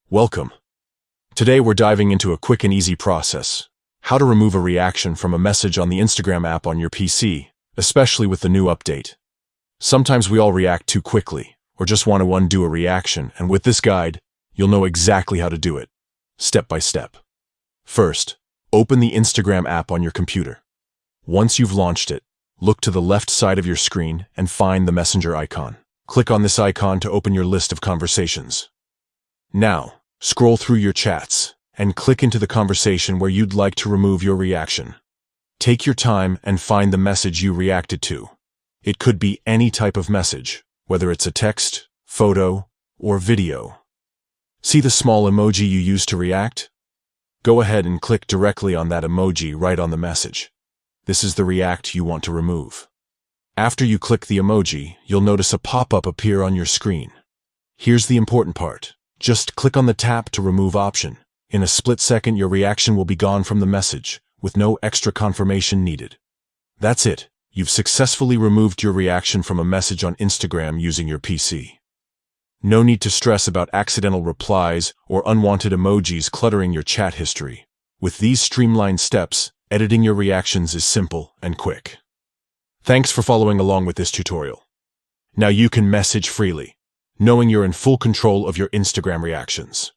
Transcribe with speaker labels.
Speaker 1: Welcome. Today we're diving into a quick and easy process. How to remove a reaction from a message on the Instagram app on your PC, especially with the new update. Sometimes we all react too quickly, or just want to undo a reaction, and with this guide, you'll know exactly how to do it, step by step. First, open the Instagram app on your computer. Once you've launched it, look to the left side of your screen and find the messenger icon. Click on this icon to open your list of conversations. Now, scroll through your chats and click into the conversation where you'd like to remove your reaction. Take your time and find the message you reacted to. It could be any type of message, whether it's a text, photo, or video. See the small emoji you used to react? Go ahead and click directly on that emoji right on the message. This is the react you want to remove. After you click the emoji, you'll notice a pop-up appear on your screen. Here's the important part. Just click on the tap to remove option. In a split second, your reaction will be gone from the message, with no extra confirmation needed. That's it. You've successfully removed your reaction from a message on Instagram using your PC. No need to stress about accidental replies or unwanted emojis cluttering your chat history. With these streamlined steps, editing your reactions is simple and quick. Thanks for following along with this tutorial. Now you can message freely, knowing you're in full control of your Instagram reactions.